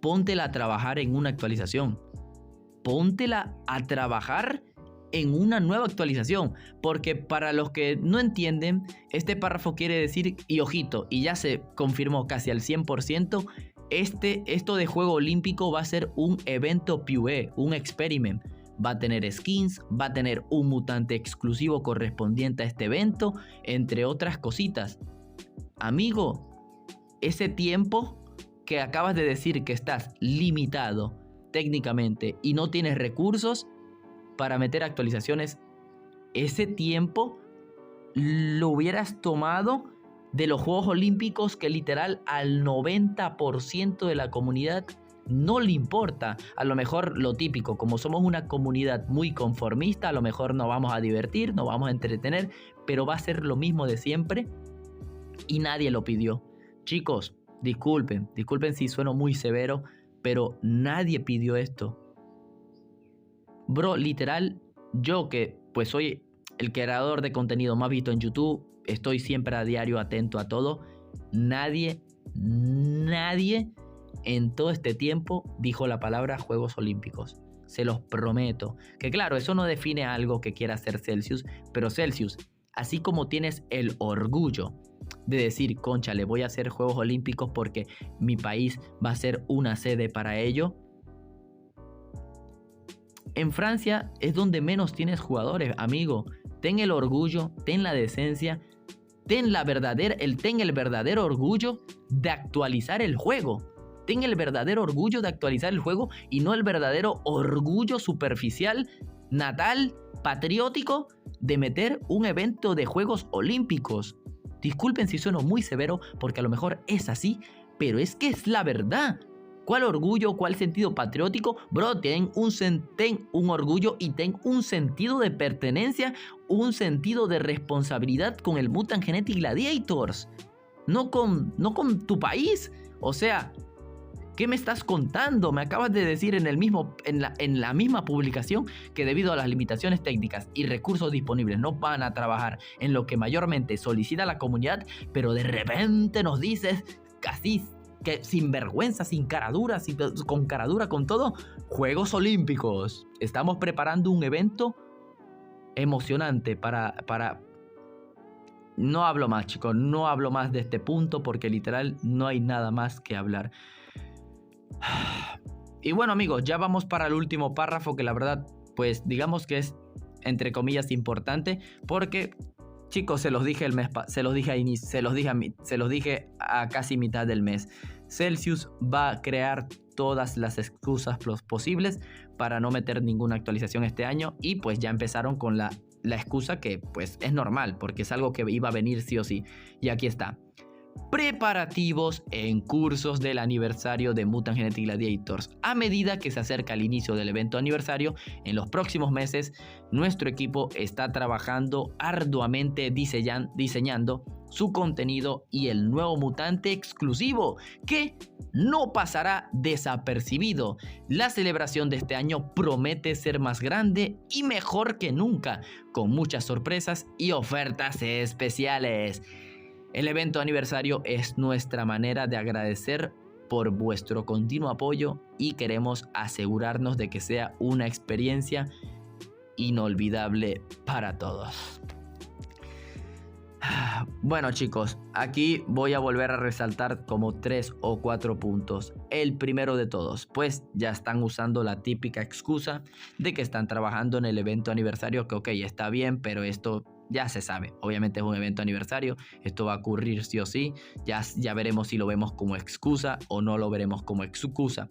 Póntela a trabajar en una actualización. Póntela a trabajar en una nueva actualización. Porque para los que no entienden, este párrafo quiere decir, y ojito, y ya se confirmó casi al 100%, esto de Juego Olímpico va a ser un evento PvE, un experiment. Va a tener skins, va a tener un mutante exclusivo correspondiente a este evento, entre otras cositas. Amigo, ese tiempo que acabas de decir que estás limitado técnicamente y no tienes recursos para meter actualizaciones, ese tiempo lo hubieras tomado de los Juegos Olímpicos, que literal al 90% de la comunidad no le importa. A lo mejor lo típico, como somos una comunidad muy conformista, a lo mejor nos vamos a divertir, nos vamos a entretener, pero va a ser lo mismo de siempre y nadie lo pidió. Chicos, disculpen si sueno muy severo, pero nadie pidió esto. Bro, literal, yo que pues soy el creador de contenido más visto en YouTube, estoy siempre a diario atento a todo. Nadie en todo este tiempo dijo la palabra Juegos Olímpicos. Se los prometo. Que claro, eso no define algo que quiera hacer Celsius, pero Celsius, así como tienes el orgullo de decir, cónchale, voy a hacer Juegos Olímpicos porque mi país va a ser una sede para ello. En Francia es donde menos tienes jugadores, amigo. Ten el orgullo, ten la decencia, ten el verdadero orgullo de actualizar el juego. ten el verdadero orgullo de actualizar el juego y no el verdadero orgullo superficial, natal, patriótico de meter un evento de Juegos Olímpicos. Disculpen si sueno muy severo porque a lo mejor es así, pero es que es la verdad. ¿Cuál orgullo? ¿Cuál sentido patriótico? Bro, ten un orgullo y ten un sentido de pertenencia, un sentido de responsabilidad con el Mutant Genetic Gladiators. No con tu país. O sea, ¿qué me estás contando? Me acabas de decir en la misma publicación que debido a las limitaciones técnicas y recursos disponibles no van a trabajar en lo que mayormente solicita la comunidad, pero de repente nos dices casi que sin vergüenza, sin caradura, con caradura, con todo, Juegos Olímpicos. Estamos preparando un evento emocionante para... No hablo más, chicos, no hablo más de este punto porque literal no hay nada más que hablar. Y bueno, amigos, ya vamos para el último párrafo que la verdad, pues digamos que es entre comillas importante porque... Chicos, se los dije a casi mitad del mes. Celsius va a crear todas las excusas posibles para no meter ninguna actualización este año y pues ya empezaron con la excusa que pues es normal porque es algo que iba a venir sí o sí. Y aquí está. Preparativos en cursos del aniversario de Mutant Genetic Gladiators. A medida que se acerca el inicio del evento aniversario, en los próximos meses, nuestro equipo está trabajando arduamente diseñando su contenido y el nuevo mutante exclusivo que no pasará desapercibido. La celebración de este año promete ser más grande y mejor que nunca, con muchas sorpresas y ofertas especiales. El evento aniversario es nuestra manera de agradecer por vuestro continuo apoyo y queremos asegurarnos de que sea una experiencia inolvidable para todos. Bueno, chicos, aquí voy a volver a resaltar como 3 o 4 puntos. El primero de todos, pues ya están usando la típica excusa de que están trabajando en el evento aniversario, que ok, está bien, pero esto ya se sabe. Obviamente es un evento aniversario, esto va a ocurrir sí o sí. Ya veremos si lo vemos como excusa o no lo veremos como excusa.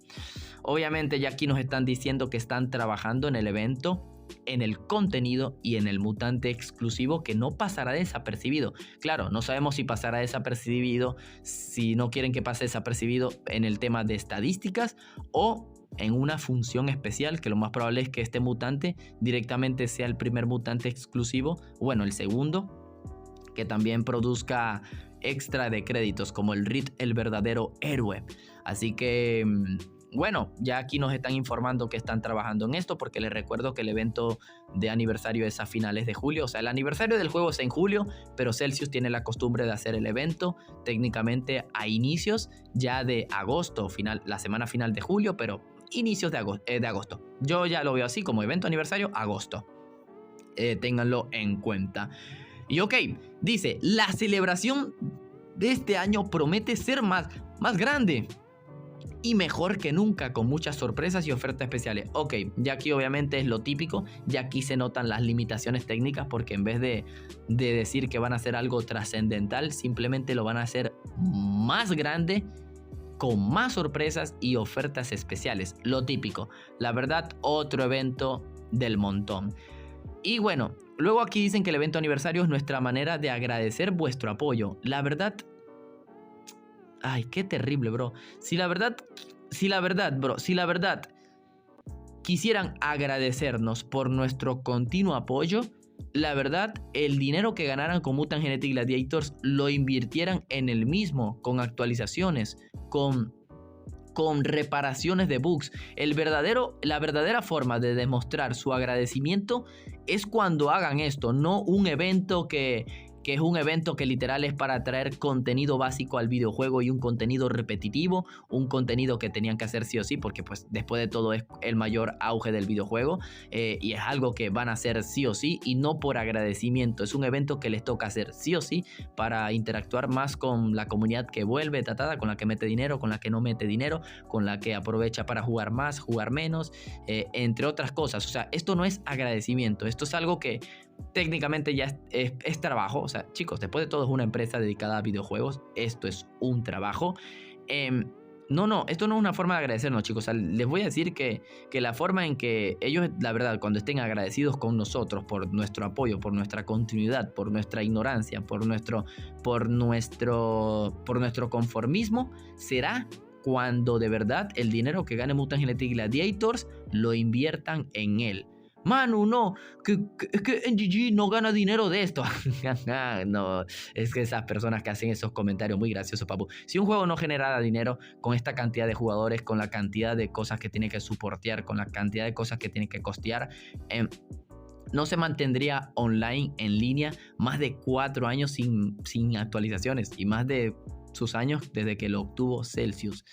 Obviamente ya aquí nos están diciendo que están trabajando en el evento, en el contenido y en el mutante exclusivo que no pasará desapercibido. Claro, no sabemos si pasará desapercibido, si no quieren que pase desapercibido en el tema de estadísticas o en una función especial, que lo más probable es que este mutante directamente sea el primer mutante exclusivo, bueno, el segundo, que también produzca extra de créditos como el Reed, el verdadero héroe. Así que... bueno, ya aquí nos están informando que están trabajando en esto porque les recuerdo que el evento de aniversario es a finales de julio. O sea, el aniversario del juego es en julio, pero Celsius tiene la costumbre de hacer el evento técnicamente a inicios ya de agosto, la semana final de julio, pero inicios de agosto. Yo ya lo veo así como evento aniversario agosto. Ténganlo en cuenta. Y ok, dice, la celebración de este año promete ser más grande y mejor que nunca, con muchas sorpresas y ofertas especiales. Ok, ya aquí obviamente es lo típico, ya aquí se notan las limitaciones técnicas porque en vez de decir que van a hacer algo trascendental, simplemente lo van a hacer más grande, con más sorpresas y ofertas especiales. Lo típico, la verdad, otro evento del montón. Y bueno, luego aquí dicen que el evento aniversario es nuestra manera de agradecer vuestro apoyo. La verdad... ay, qué terrible, bro. Si la verdad quisieran agradecernos por nuestro continuo apoyo, la verdad, el dinero que ganaran con Mutant Genetic Gladiators lo invirtieran en el mismo, con actualizaciones, con reparaciones de bugs. La verdadera forma de demostrar su agradecimiento es cuando hagan esto, no un evento que es un evento que literal es para traer contenido básico al videojuego y un contenido repetitivo, un contenido que tenían que hacer sí o sí, porque pues después de todo es el mayor auge del videojuego y es algo que van a hacer sí o sí y no por agradecimiento. Es un evento que les toca hacer sí o sí para interactuar más con la comunidad que vuelve tratada, con la que mete dinero, con la que no mete dinero, con la que aprovecha para jugar más, jugar menos, entre otras cosas. O sea, esto no es agradecimiento, esto es algo que técnicamente ya es trabajo. O sea, chicos, después de todo es una empresa dedicada a videojuegos. Esto es un trabajo. No, esto no es una forma de agradecernos, chicos. O sea, les voy a decir que la forma en que ellos, la verdad, cuando estén agradecidos con nosotros por nuestro apoyo, por nuestra continuidad, por nuestra ignorancia, por nuestro conformismo, será cuando de verdad el dinero que gane Mutant Genetic Gladiators lo inviertan en él. Manu, no, es que NGG no gana dinero de esto. No, es que esas personas que hacen esos comentarios muy graciosos, papu. Si un juego no genera dinero con esta cantidad de jugadores, con la cantidad de cosas que tiene que soportear, con la cantidad de cosas que tiene que costear, no se mantendría online, en línea, más de 4 años sin actualizaciones y más de sus años desde que lo obtuvo Celsius.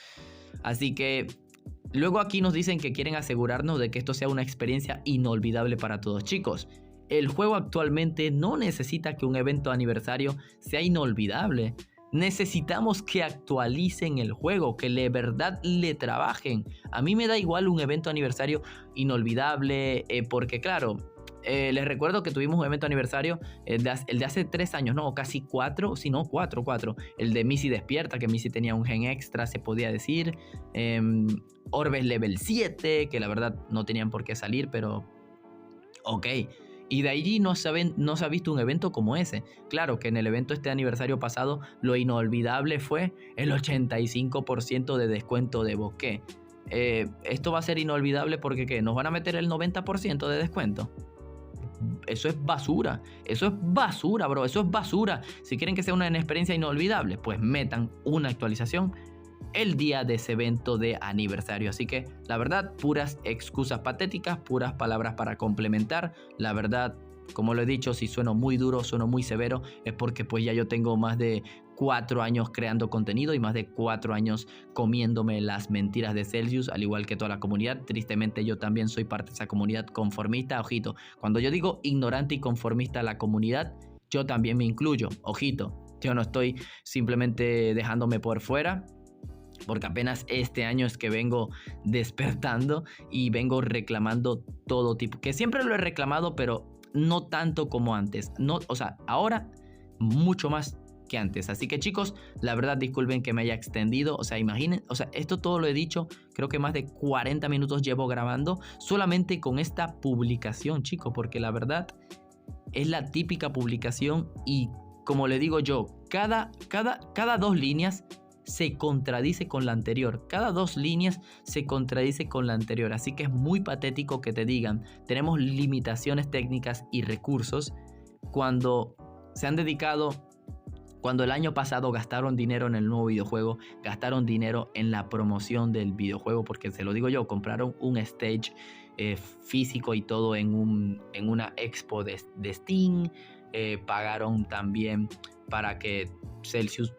Así que luego aquí nos dicen que quieren asegurarnos de que esto sea una experiencia inolvidable para todos. Chicos, el juego actualmente no necesita que un evento aniversario sea inolvidable. Necesitamos que actualicen el juego, que de verdad le trabajen. A mí me da igual un evento aniversario inolvidable, porque claro, les recuerdo que tuvimos un evento aniversario, el de hace 3 años, no, casi 4, si no, 4, el de Missy Despierta, que Missy tenía un gen extra, se podía decir, Orbes Level 7, que la verdad no tenían por qué salir, pero ok. Y de allí no se ha visto un evento como ese. Claro que en el evento este aniversario pasado, lo inolvidable fue el 85% de descuento de bosque. Esto va a ser inolvidable porque ¿qué? ¿Nos van a meter el 90% de descuento? Eso es basura, bro, eso es basura. Si quieren que sea una experiencia inolvidable, pues metan una actualización el día de ese evento de aniversario. Así que la verdad, puras excusas patéticas, puras palabras para complementar. La verdad, como lo he dicho, si sueno muy duro, sueno muy severo, es porque pues ya yo tengo más de 4 años creando contenido y más de 4 años comiéndome las mentiras de Celsius, al igual que toda la comunidad. Tristemente yo también soy parte de esa comunidad conformista. Ojito, cuando yo digo ignorante y conformista a la comunidad, yo también me incluyo. Ojito, yo no estoy simplemente dejándome por fuera, porque apenas este año es que vengo despertando y vengo reclamando todo tipo, que siempre lo he reclamado, pero no tanto como antes. No, o sea, ahora mucho más que antes. Así que chicos, la verdad disculpen que me haya extendido. O sea, imaginen, o sea, esto todo lo he dicho, creo que más de 40 minutos llevo grabando solamente con esta publicación, chicos, porque la verdad es la típica publicación y como le digo yo, cada 2 líneas se contradice con la anterior. Cada 2 líneas se contradice con la anterior. Así que es muy patético que te digan, tenemos limitaciones técnicas y recursos, cuando se han dedicado, cuando el año pasado gastaron dinero en el nuevo videojuego, gastaron dinero en la promoción del videojuego, porque se lo digo yo, compraron un stage físico y todo en una expo de Steam, pagaron también para que Celsius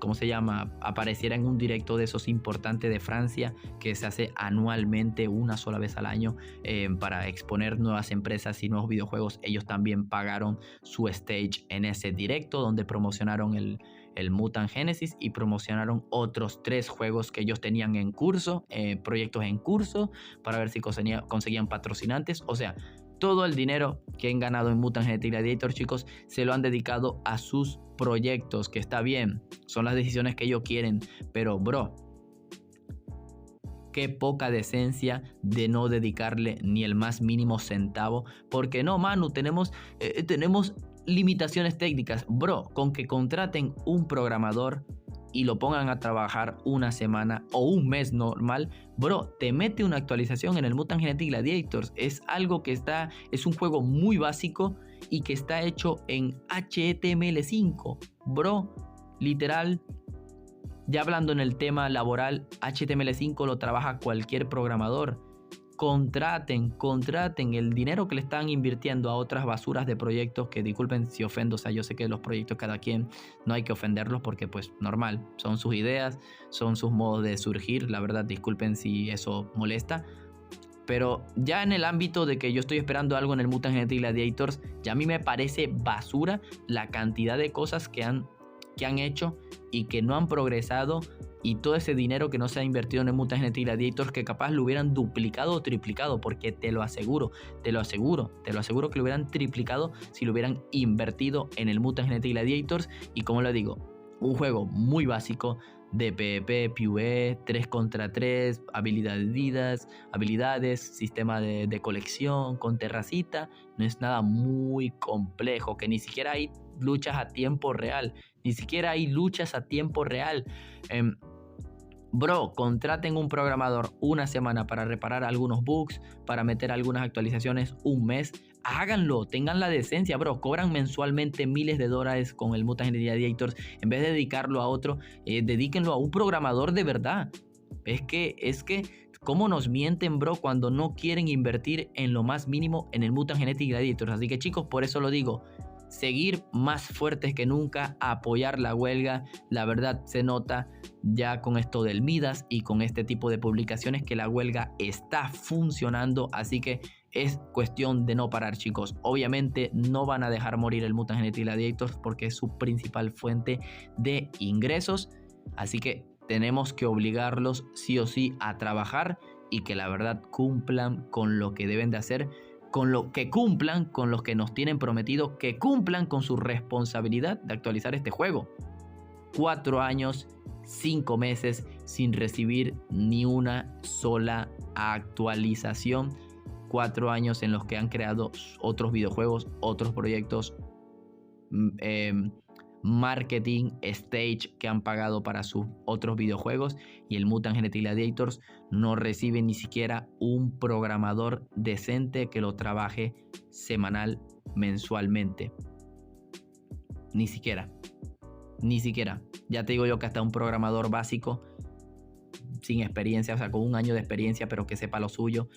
¿cómo se llama? Apareciera en un directo de esos importantes de Francia que se hace anualmente una sola vez al año, para exponer nuevas empresas y nuevos videojuegos. Ellos también pagaron su stage en ese directo donde promocionaron el Mutant Genesis y promocionaron otros 3 juegos que ellos tenían en curso, proyectos en curso, para ver si conseguían patrocinantes. O sea, todo el dinero que han ganado en Mutant Genetic Gladiator, chicos, se lo han dedicado a sus proyectos, que está bien, son las decisiones que ellos quieren, pero bro, qué poca decencia de no dedicarle ni el más mínimo centavo, porque no, Manu, tenemos limitaciones técnicas. Bro, con que contraten un programador y lo pongan a trabajar una semana o un mes normal, bro, te mete una actualización en el Mutant Genetic Gladiators. Es algo que es un juego muy básico y que está hecho en HTML5, bro, literal. Ya hablando en el tema laboral, HTML5 lo trabaja cualquier programador. Contraten el dinero que le están invirtiendo a otras basuras de proyectos, que disculpen si ofendo, o sea, yo sé que los proyectos cada quien no hay que ofenderlos porque pues normal, son sus ideas, son sus modos de surgir, la verdad disculpen si eso molesta, pero ya en el ámbito de que yo estoy esperando algo en el Mutant Genetic Gladiators, ya a mí me parece basura la cantidad de cosas que han hecho y que no han progresado, y todo ese dinero que no se ha invertido en el Mutant Genetic Gladiators, que capaz lo hubieran duplicado o triplicado, porque te lo aseguro que lo hubieran triplicado si lo hubieran invertido en el Mutant Genetic Gladiators. Y como lo digo, un juego muy básico, de PvP, PvE, 3 contra 3, habilidades, sistema de colección con terracita. No es nada muy complejo, que ni siquiera hay luchas a tiempo real. Bro, contraten un programador una semana para reparar algunos bugs, para meter algunas actualizaciones un mes. Háganlo, tengan la decencia, bro. Cobran mensualmente miles de dólares con el Mutant Gladiators. En vez de dedicarlo a otro, dedíquenlo a un programador de verdad. Es que, ¿cómo nos mienten, bro, cuando no quieren invertir en lo más mínimo en el Mutant Genetic Gladiators? Así que, chicos, por eso lo digo. Seguir más fuertes que nunca, apoyar la huelga. La verdad se nota ya con esto del Midas y con este tipo de publicaciones que la huelga está funcionando, así que es cuestión de no parar, chicos. Obviamente no van a dejar morir el Mutant Genetic Gladiators porque es su principal fuente de ingresos, así que tenemos que obligarlos sí o sí a trabajar y que la verdad cumplan con lo que deben de hacer, que cumplan con los que nos tienen prometido, que cumplan con su responsabilidad de actualizar este juego. 4 años, 5 meses sin recibir ni una sola actualización. 4 años en los que han creado otros videojuegos, otros proyectos, marketing, stage que han pagado para sus otros videojuegos, y el Mutant Genetic Gladiators no recibe ni siquiera un programador decente que lo trabaje semanal, mensualmente. Ni siquiera. Ya te digo yo que hasta un programador básico sin experiencia, o sea, con un año de experiencia, pero que sepa lo suyo,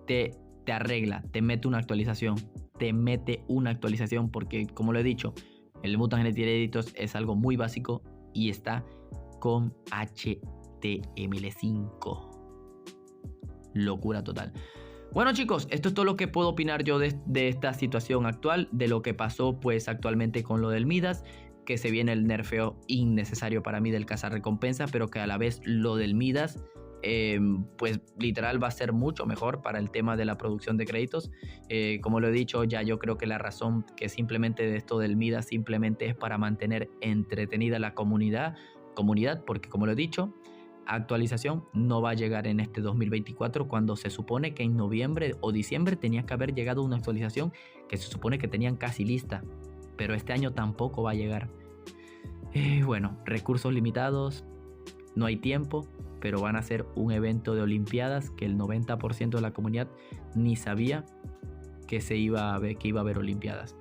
te arregla, te mete una actualización, porque, como lo he dicho, el Mutant Genetic Gladiators es algo muy básico y está con HTML5. Locura total. Bueno, chicos, esto es todo lo que puedo opinar yo de esta situación actual, de lo que pasó pues actualmente con lo del Midas, que se viene el nerfeo innecesario para mí del cazarrecompensa, pero que a la vez lo del Midas pues literal va a ser mucho mejor para el tema de la producción de créditos. Como lo he dicho ya, yo creo que la razón que simplemente de esto del Midas simplemente es para mantener entretenida la comunidad, porque como lo he dicho, actualización no va a llegar en este 2024, cuando se supone que en noviembre o diciembre tenía que haber llegado una actualización que se supone que tenían casi lista, pero este año tampoco va a llegar. Bueno, recursos limitados, no hay tiempo, pero van a ser un evento de Olimpiadas que el 90% de la comunidad ni sabía que iba a haber Olimpiadas.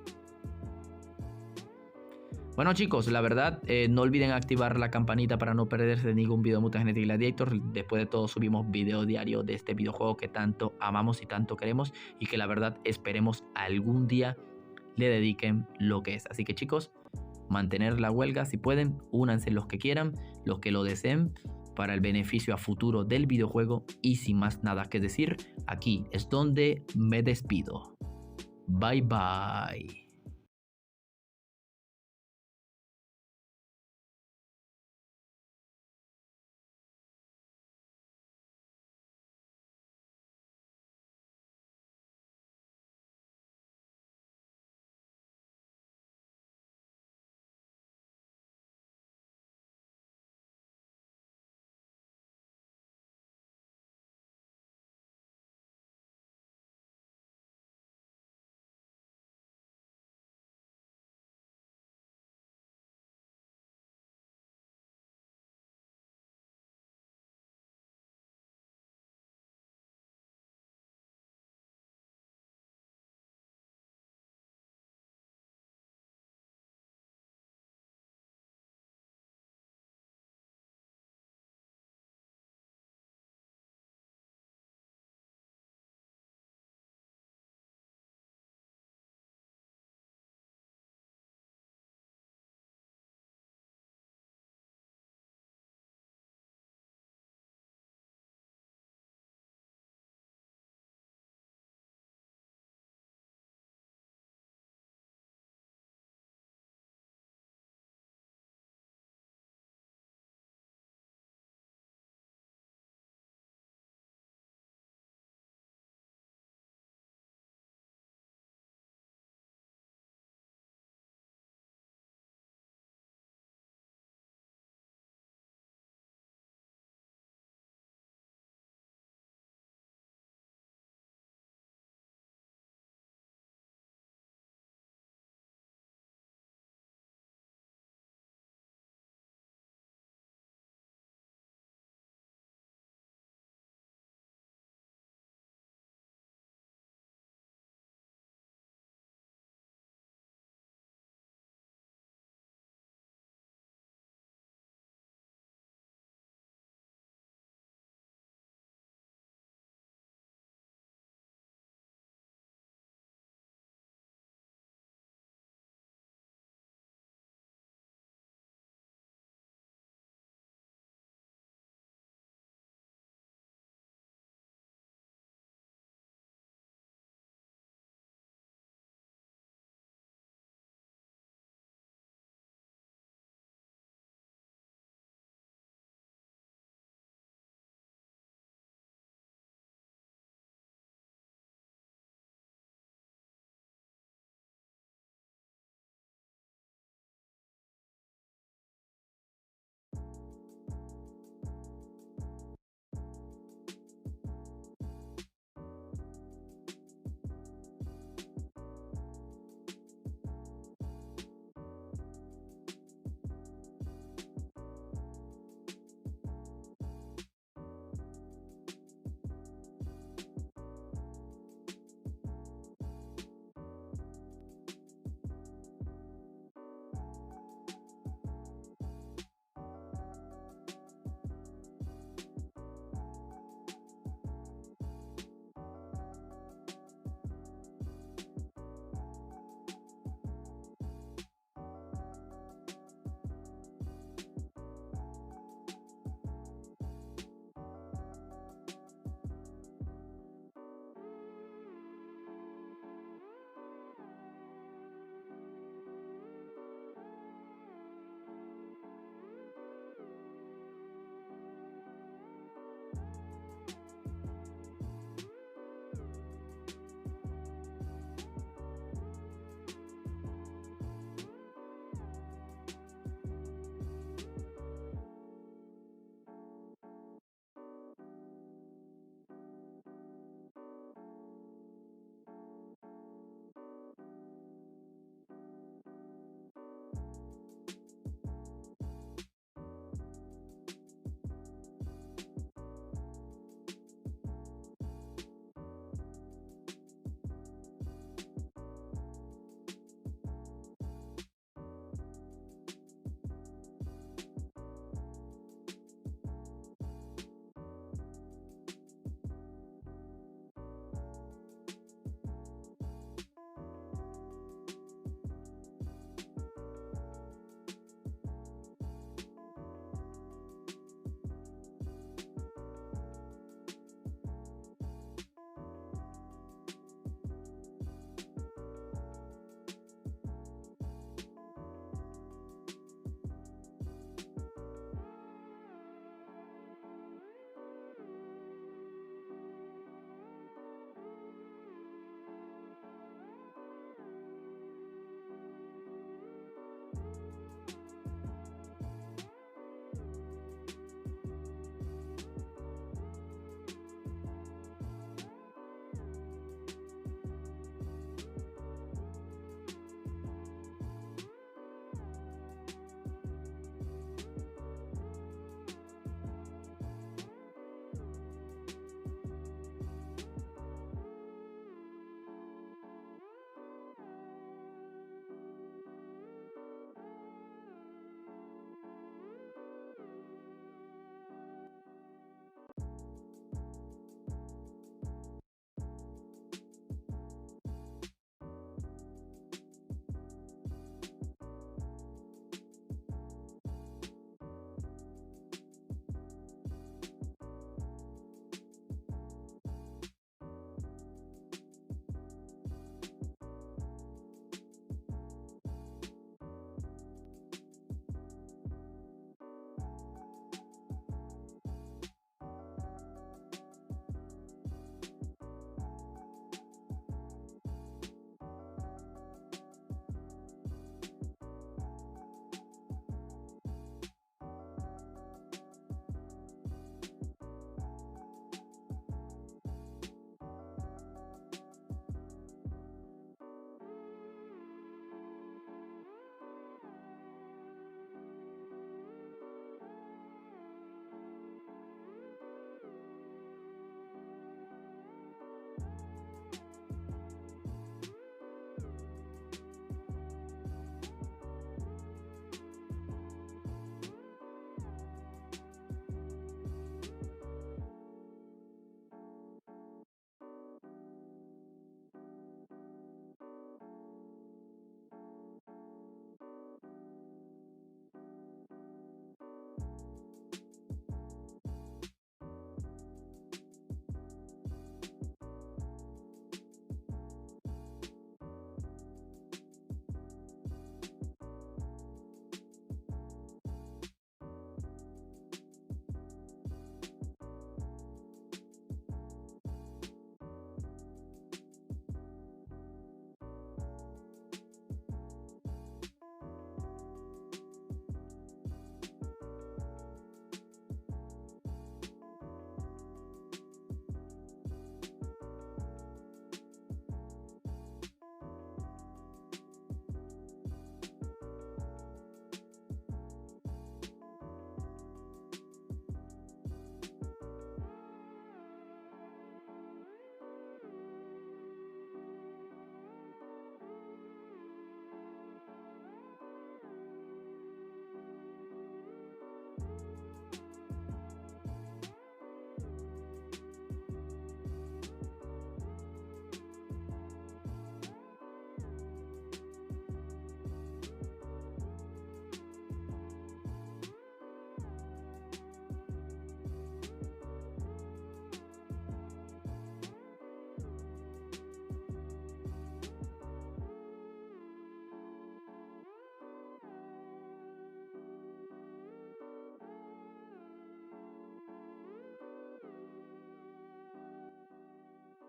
Bueno, chicos, la verdad, no olviden activar la campanita para no perderse ningún video de Mutant Genetic Gladiators. Después de todo, subimos video diario de este videojuego que tanto amamos y tanto queremos, y que la verdad esperemos algún día le dediquen lo que es. Así que, chicos, mantener la huelga si pueden, únanse los que quieran, los que lo deseen, para el beneficio a futuro del videojuego. Y sin más nada que decir, aquí es donde me despido. Bye bye.